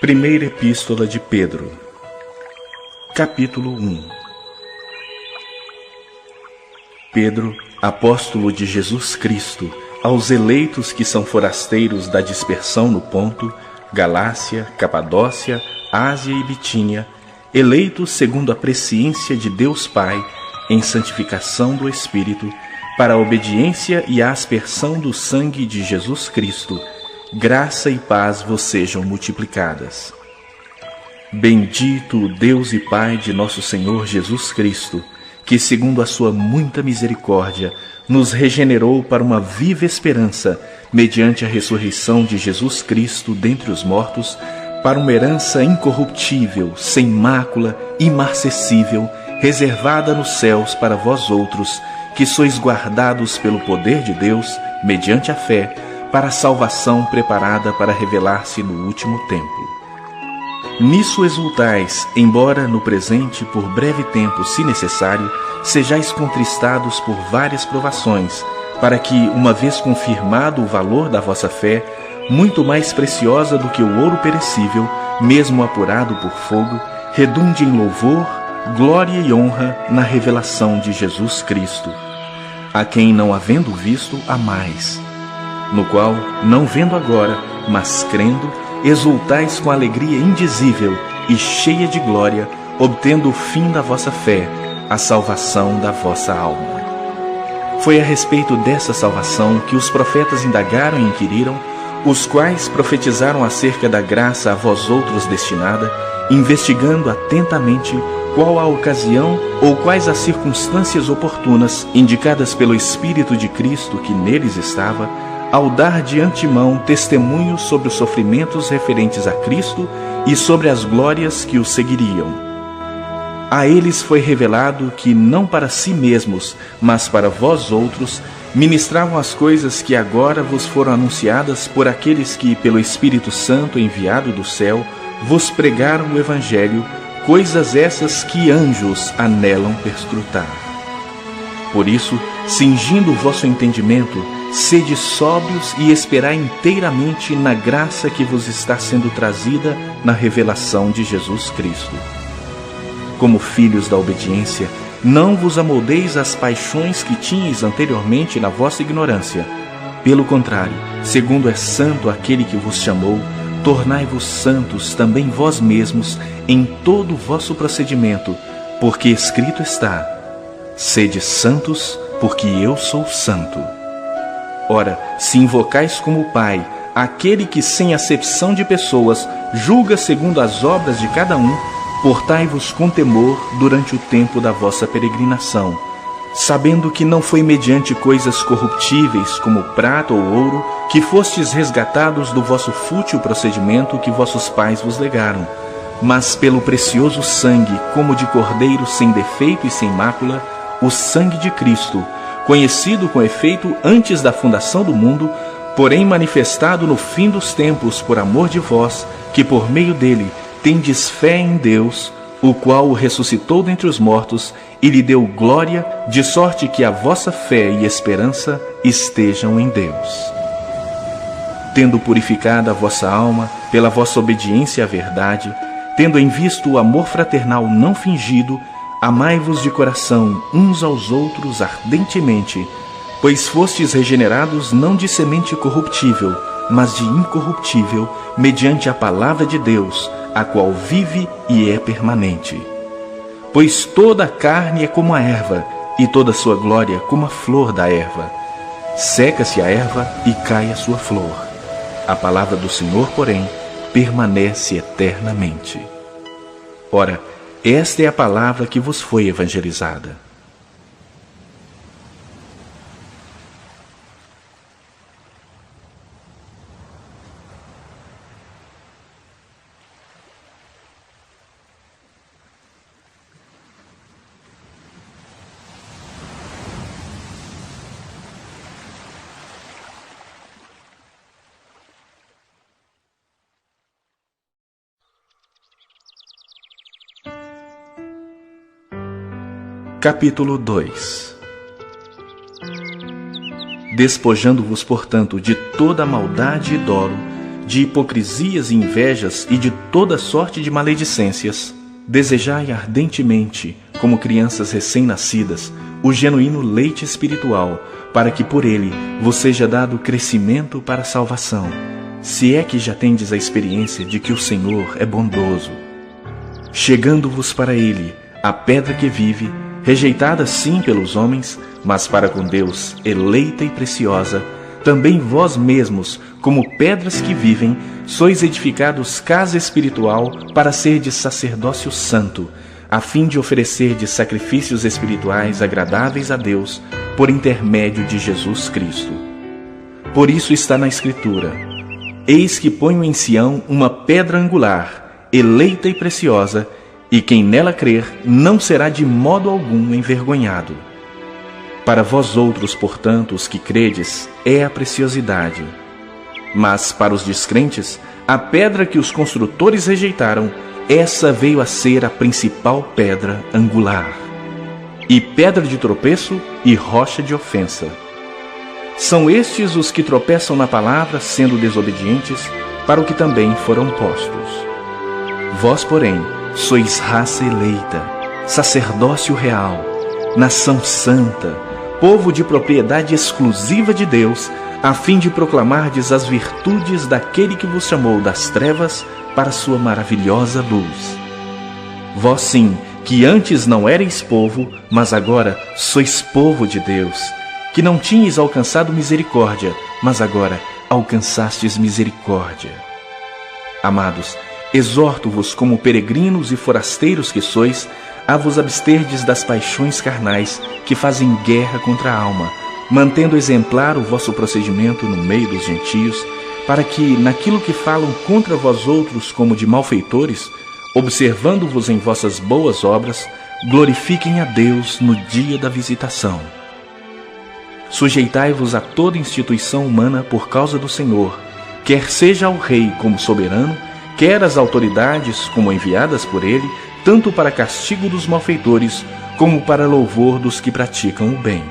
Primeira Epístola de Pedro, capítulo 1. Pedro, apóstolo de Jesus Cristo, aos eleitos que são forasteiros da dispersão no Ponto, Galácia, Capadócia, Ásia e Bitínia, eleitos segundo a presciência de Deus Pai, em santificação do Espírito, para a obediência e a aspersão do sangue de Jesus Cristo, graça e paz vos sejam multiplicadas. Bendito o Deus e Pai de nosso Senhor Jesus Cristo, que segundo a sua muita misericórdia, nos regenerou para uma viva esperança, mediante a ressurreição de Jesus Cristo dentre os mortos, para uma herança incorruptível, sem mácula, imarcessível, reservada nos céus para vós outros, que sois guardados pelo poder de Deus, mediante a fé, para a salvação preparada para revelar-se no último tempo. Nisso exultais, embora no presente, por breve tempo, se necessário, sejais contristados por várias provações, para que, uma vez confirmado o valor da vossa fé, muito mais preciosa do que o ouro perecível, mesmo apurado por fogo, redunde em louvor, glória e honra na revelação de Jesus Cristo, a quem, não havendo visto, amais, no qual, não vendo agora, mas crendo, exultais com alegria indizível e cheia de glória, obtendo o fim da vossa fé, a salvação da vossa alma. Foi a respeito dessa salvação que os profetas indagaram e inquiriram, os quais profetizaram acerca da graça a vós outros destinada, investigando atentamente qual a ocasião ou quais as circunstâncias oportunas indicadas pelo Espírito de Cristo que neles estava, ao dar de antemão testemunho sobre os sofrimentos referentes a Cristo e sobre as glórias que o seguiriam. A eles foi revelado que não para si mesmos, mas para vós outros, ministravam as coisas que agora vos foram anunciadas por aqueles que, pelo Espírito Santo enviado do céu, vos pregaram o Evangelho, coisas essas que anjos anelam perscrutar. Por isso, cingindo o vosso entendimento, sede sóbrios e esperai inteiramente na graça que vos está sendo trazida na revelação de Jesus Cristo. Como filhos da obediência, não vos amoldeis às paixões que tinhais anteriormente na vossa ignorância. Pelo contrário, segundo é santo aquele que vos chamou, tornai-vos santos também vós mesmos em todo o vosso procedimento, porque escrito está: sede santos, porque eu sou santo. Ora, se invocais como Pai aquele que, sem acepção de pessoas, julga segundo as obras de cada um, portai-vos com temor durante o tempo da vossa peregrinação, sabendo que não foi mediante coisas corruptíveis, como prata ou ouro, que fostes resgatados do vosso fútil procedimento que vossos pais vos legaram, mas pelo precioso sangue, como de cordeiro sem defeito e sem mácula, o sangue de Cristo, conhecido com efeito antes da fundação do mundo, porém manifestado no fim dos tempos por amor de vós, que por meio dele tendes fé em Deus, o qual o ressuscitou dentre os mortos e lhe deu glória, de sorte que a vossa fé e esperança estejam em Deus. Tendo purificado a vossa alma pela vossa obediência à verdade, tendo em vista o amor fraternal não fingido, amai-vos de coração uns aos outros ardentemente, pois fostes regenerados não de semente corruptível, mas de incorruptível, mediante a palavra de Deus, a qual vive e é permanente. Pois toda a carne é como a erva, e toda a sua glória como a flor da erva. Seca-se a erva e cai a sua flor. A palavra do Senhor, porém, permanece eternamente. Ora, esta é a palavra que vos foi evangelizada. Capítulo 2. Despojando-vos, portanto, de toda a maldade e dolo, de hipocrisias e invejas e de toda sorte de maledicências, desejai ardentemente, como crianças recém-nascidas, o genuíno leite espiritual, para que por ele vos seja dado crescimento para a salvação, se é que já tendes a experiência de que o Senhor é bondoso. Chegando-vos para ele, a pedra que vive, rejeitada sim pelos homens, mas para com Deus eleita e preciosa, também vós mesmos, como pedras que vivem, sois edificados casa espiritual para serdes sacerdócio santo, a fim de oferecerdes sacrifícios espirituais agradáveis a Deus, por intermédio de Jesus Cristo. Por isso está na Escritura: eis que ponho em Sião uma pedra angular, eleita e preciosa, e quem nela crer não será de modo algum envergonhado. Para vós outros, portanto, os que credes, é a preciosidade. Mas para os descrentes, a pedra que os construtores rejeitaram, essa veio a ser a principal pedra angular, e pedra de tropeço e rocha de ofensa. São estes os que tropeçam na palavra, sendo desobedientes, para o que também foram postos. Vós, porém, sois raça eleita, sacerdócio real, nação santa, povo de propriedade exclusiva de Deus, a fim de proclamardes as virtudes daquele que vos chamou das trevas para sua maravilhosa luz. Vós sim, que antes não erais povo, mas agora sois povo de Deus, que não tinhais alcançado misericórdia, mas agora alcançastes misericórdia. Amados, exorto-vos como peregrinos e forasteiros que sois, a vos absterdes das paixões carnais que fazem guerra contra a alma, mantendo exemplar o vosso procedimento no meio dos gentios, para que, naquilo que falam contra vós outros como de malfeitores, observando-vos em vossas boas obras, glorifiquem a Deus no dia da visitação. Sujeitai-vos a toda instituição humana por causa do Senhor, quer seja ao rei como soberano, quer as autoridades como enviadas por ele, tanto para castigo dos malfeitores, como para louvor dos que praticam o bem.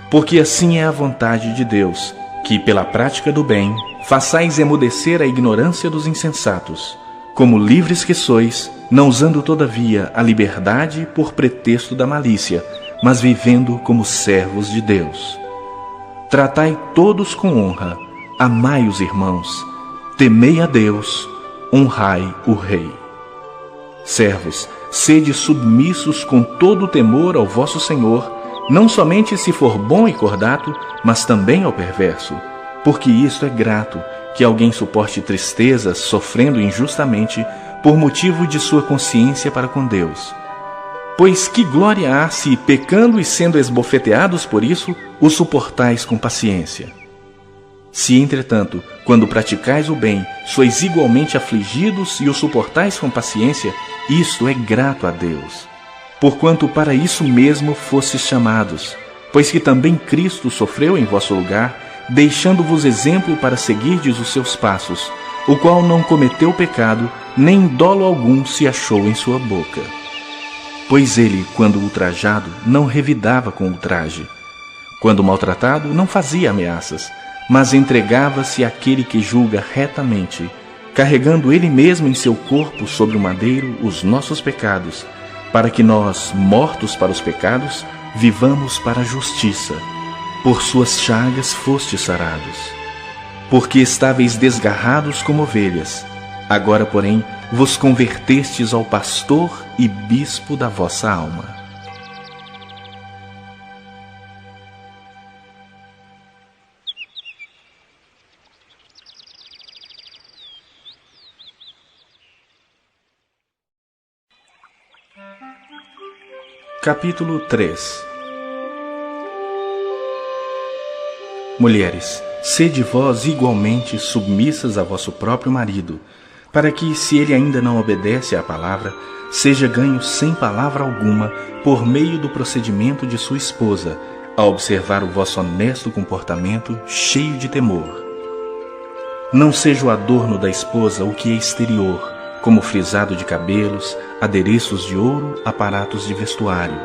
Porque assim é a vontade de Deus, que, pela prática do bem, façais emudecer a ignorância dos insensatos, como livres que sois, não usando todavia a liberdade por pretexto da malícia, mas vivendo como servos de Deus. Tratai todos com honra, amai os irmãos, temei a Deus, honrai o Rei. Servos, sede submissos com todo o temor ao vosso Senhor, não somente se for bom e cordato, mas também ao perverso, porque isto é grato, que alguém suporte tristezas sofrendo injustamente por motivo de sua consciência para com Deus. Pois que glória há se, pecando e sendo esbofeteados por isso, o suportais com paciência? Se, entretanto, quando praticais o bem, sois igualmente afligidos e o suportais com paciência, isto é grato a Deus. Porquanto para isso mesmo fostes chamados, pois que também Cristo sofreu em vosso lugar, deixando-vos exemplo para seguirdes os seus passos, o qual não cometeu pecado, nem dolo algum se achou em sua boca. Pois ele, quando ultrajado, não revidava com ultraje. Quando maltratado, não fazia ameaças, mas entregava-se àquele que julga retamente, carregando ele mesmo em seu corpo sobre o madeiro os nossos pecados, para que nós, mortos para os pecados, vivamos para a justiça. Por suas chagas fostes sarados. Porque estáveis desgarrados como ovelhas, agora, porém, vos convertestes ao pastor e bispo da vossa alma. Capítulo 3. Mulheres, sede vós igualmente submissas a vosso próprio marido, para que, se ele ainda não obedece à palavra, seja ganho sem palavra alguma por meio do procedimento de sua esposa, a observar o vosso honesto comportamento cheio de temor. Não seja o adorno da esposa o que é exterior, como frisado de cabelos, adereços de ouro, aparatos de vestuário.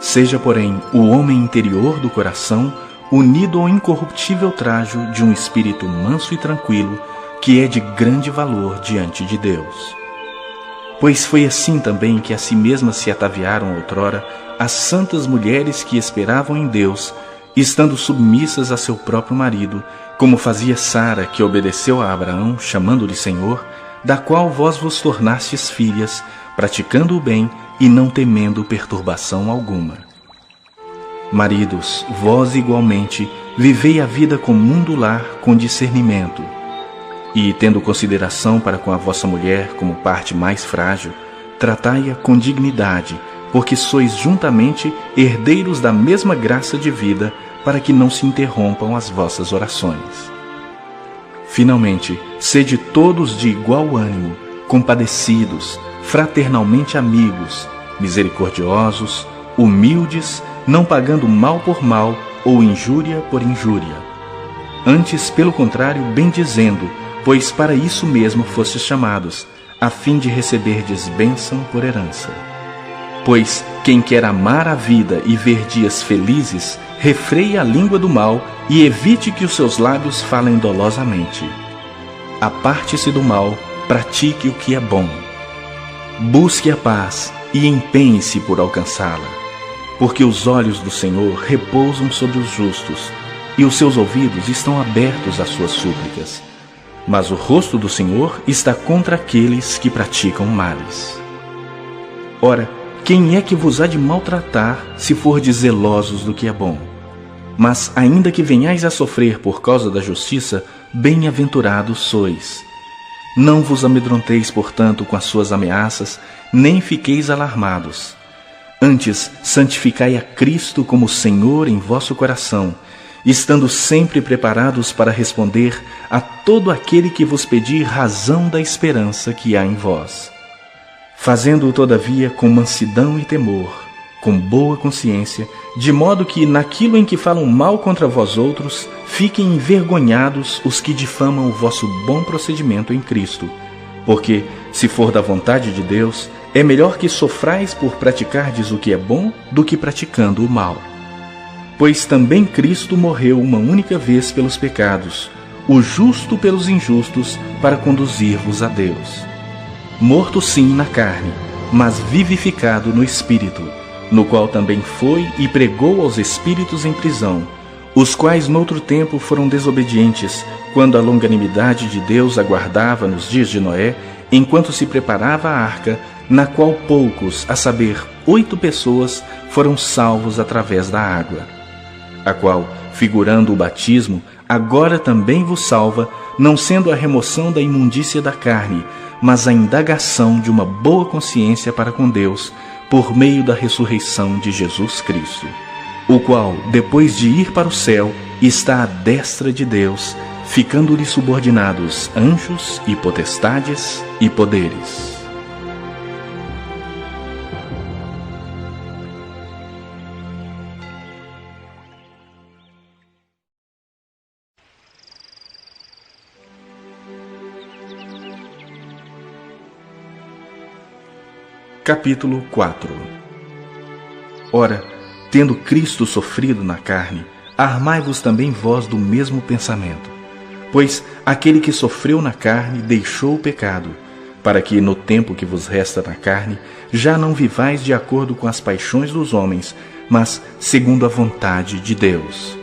Seja, porém, o homem interior do coração unido ao incorruptível trajo de um espírito manso e tranquilo, que é de grande valor diante de Deus. Pois foi assim também que a si mesmas se ataviaram outrora as santas mulheres que esperavam em Deus, estando submissas a seu próprio marido, como fazia Sara, que obedeceu a Abraão, chamando-lhe Senhor, da qual vós vos tornastes filhas, praticando o bem e não temendo perturbação alguma. Maridos, vós igualmente vivei a vida comum do lar com discernimento, e, tendo consideração para com a vossa mulher como parte mais frágil, tratai-a com dignidade, porque sois juntamente herdeiros da mesma graça de vida, para que não se interrompam as vossas orações. Finalmente, sede todos de igual ânimo, compadecidos, fraternalmente amigos, misericordiosos, humildes, não pagando mal por mal ou injúria por injúria. Antes, pelo contrário, bendizendo, pois para isso mesmo fostes chamados, a fim de receberdes bênção por herança. Pois quem quer amar a vida e ver dias felizes, refreie a língua do mal e evite que os seus lábios falem dolosamente. Aparte-se do mal, pratique o que é bom. Busque a paz e empenhe-se por alcançá-la, porque os olhos do Senhor repousam sobre os justos, e os seus ouvidos estão abertos às suas súplicas. Mas o rosto do Senhor está contra aqueles que praticam males. Ora, quem é que vos há de maltratar, se fordes zelosos do que é bom? Mas, ainda que venhais a sofrer por causa da justiça, bem-aventurados sois. Não vos amedronteis, portanto, com as suas ameaças, nem fiqueis alarmados. Antes, santificai a Cristo como Senhor em vosso coração, estando sempre preparados para responder a todo aquele que vos pedir razão da esperança que há em vós. Fazendo-o, todavia, com mansidão e temor, com boa consciência, de modo que, naquilo em que falam mal contra vós outros, fiquem envergonhados os que difamam o vosso bom procedimento em Cristo. Porque, se for da vontade de Deus, é melhor que sofrais por praticardes o que é bom do que praticando o mal. Pois também Cristo morreu uma única vez pelos pecados, o justo pelos injustos, para conduzir-vos a Deus. Morto sim na carne, mas vivificado no Espírito, no qual também foi e pregou aos espíritos em prisão, os quais noutro tempo foram desobedientes, quando a longanimidade de Deus aguardava nos dias de Noé, enquanto se preparava a arca, na qual poucos, a saber, 8 pessoas, foram salvos através da água, a qual, figurando o batismo, agora também vos salva, não sendo a remoção da imundícia da carne, mas a indagação de uma boa consciência para com Deus, por meio da ressurreição de Jesus Cristo, o qual, depois de ir para o céu, está à destra de Deus, ficando-lhe subordinados anjos e potestades e poderes. Capítulo 4. Ora, tendo Cristo sofrido na carne, armai-vos também vós do mesmo pensamento. Pois aquele que sofreu na carne deixou o pecado, para que no tempo que vos resta na carne, já não vivais de acordo com as paixões dos homens, mas segundo a vontade de Deus.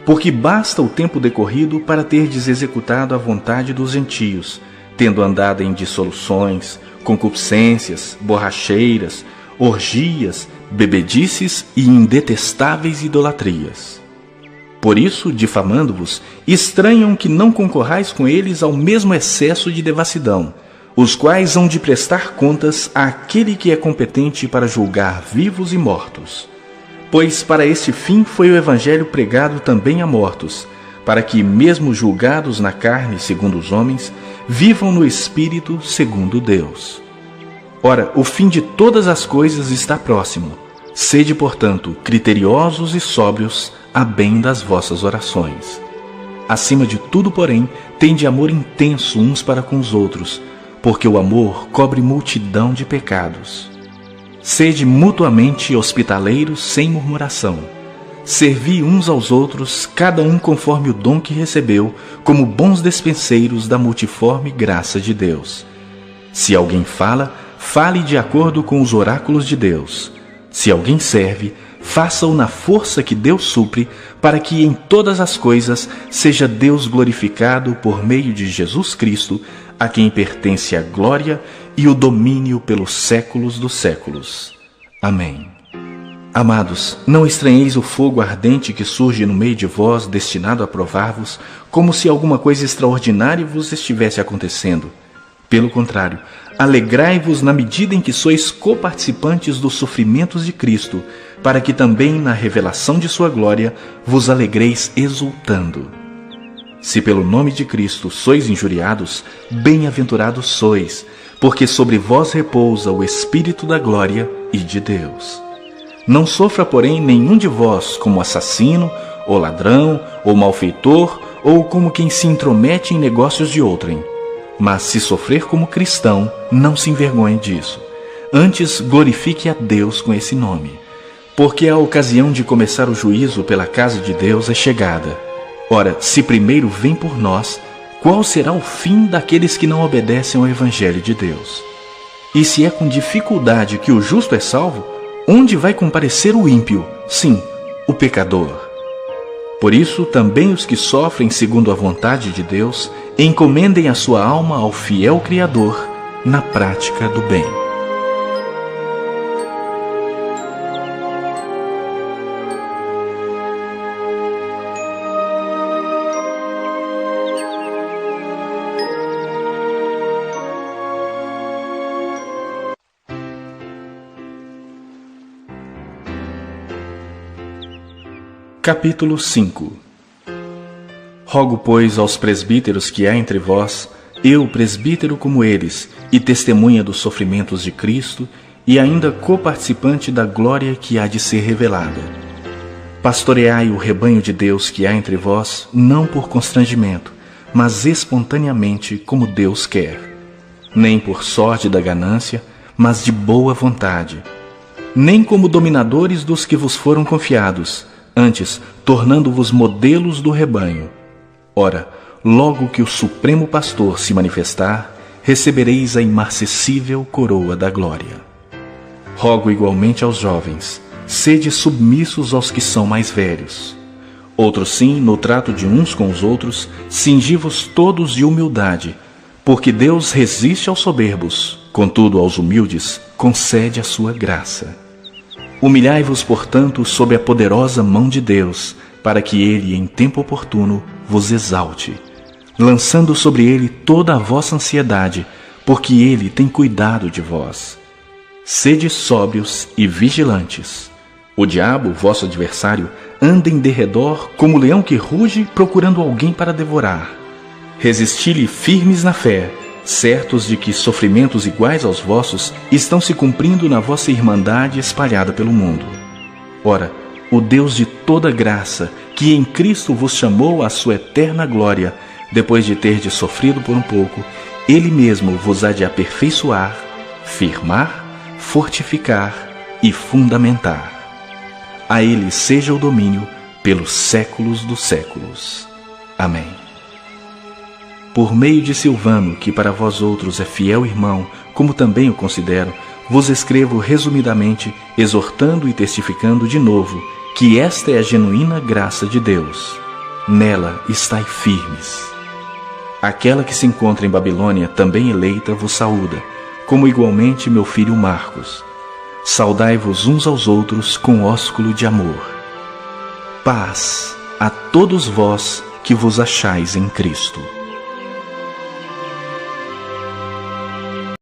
Porque basta o tempo decorrido para terdes executado a vontade dos gentios, tendo andado em dissoluções, concupiscências, borracheiras, orgias, bebedices e indetestáveis idolatrias. Por isso, difamando-vos, estranham que não concorrais com eles ao mesmo excesso de devassidão, os quais hão de prestar contas àquele que é competente para julgar vivos e mortos. Pois para este fim foi o Evangelho pregado também a mortos, para que, mesmo julgados na carne segundo os homens, vivam no Espírito segundo Deus. Ora, o fim de todas as coisas está próximo. Sede, portanto, criteriosos e sóbrios a bem das vossas orações. Acima de tudo, porém, tende amor intenso uns para com os outros, porque o amor cobre multidão de pecados. Sede mutuamente hospitaleiros sem murmuração. servi uns aos outros, cada um conforme o dom que recebeu, como bons despenseiros da multiforme graça de Deus. Se alguém fala, fale de acordo com os oráculos de Deus. Se alguém serve, faça-o na força que Deus supre, para que em todas as coisas seja Deus glorificado por meio de Jesus Cristo, a quem pertence a glória e o domínio pelos séculos dos séculos. Amém. Amados, não estranheis o fogo ardente que surge no meio de vós, destinado a provar-vos, como se alguma coisa extraordinária vos estivesse acontecendo. Pelo contrário, alegrai-vos na medida em que sois coparticipantes dos sofrimentos de Cristo, para que também na revelação de sua glória vos alegreis exultando. Se pelo nome de Cristo sois injuriados, bem-aventurados sois, porque sobre vós repousa o Espírito da glória e de Deus. Não sofra, porém, nenhum de vós como assassino, ou ladrão, ou malfeitor, ou como quem se intromete em negócios de outrem. Mas se sofrer como cristão, não se envergonhe disso. Antes, glorifique a Deus com esse nome. Porque a ocasião de começar o juízo pela casa de Deus é chegada. Ora, se primeiro vem por nós, qual será o fim daqueles que não obedecem ao Evangelho de Deus? E se é com dificuldade que o justo é salvo, onde vai comparecer o ímpio? Sim, o pecador. Por isso, também os que sofrem segundo a vontade de Deus, encomendem a sua alma ao fiel Criador na prática do bem. Capítulo 5. Rogo, pois, aos presbíteros que há entre vós, eu, presbítero como eles, e testemunha dos sofrimentos de Cristo, e ainda coparticipante da glória que há de ser revelada. Pastoreai o rebanho de Deus que há entre vós, não por constrangimento, mas espontaneamente, como Deus quer. Nem por sorte da ganância, mas de boa vontade. Nem como dominadores dos que vos foram confiados, antes, tornando-vos modelos do rebanho. Ora, logo que o Supremo Pastor se manifestar, recebereis a imarcessível coroa da glória. Rogo igualmente aos jovens, sede submissos aos que são mais velhos. Outros sim, no trato de uns com os outros, cingi-vos todos de humildade, porque Deus resiste aos soberbos, contudo aos humildes concede a sua graça. Humilhai-vos, portanto, sob a poderosa mão de Deus, para que Ele, em tempo oportuno, vos exalte, lançando sobre Ele toda a vossa ansiedade, porque Ele tem cuidado de vós. Sede sóbrios e vigilantes. O diabo, vosso adversário, anda em derredor como leão que ruge, procurando alguém para devorar. Resisti-lhe firmes na fé, certos de que sofrimentos iguais aos vossos estão se cumprindo na vossa irmandade espalhada pelo mundo. Ora, o Deus de toda graça, que em Cristo vos chamou à sua eterna glória, depois de terdes sofrido por um pouco, Ele mesmo vos há de aperfeiçoar, firmar, fortificar e fundamentar. A Ele seja o domínio pelos séculos dos séculos. Amém. Por meio de Silvano, que para vós outros é fiel irmão, como também o considero, vos escrevo resumidamente, exortando e testificando de novo que esta é a genuína graça de Deus. Nela estai firmes. Aquela que se encontra em Babilônia, também eleita, vos saúda, como igualmente meu filho Marcos. Saudai-vos uns aos outros com ósculo de amor. Paz a todos vós que vos achais em Cristo.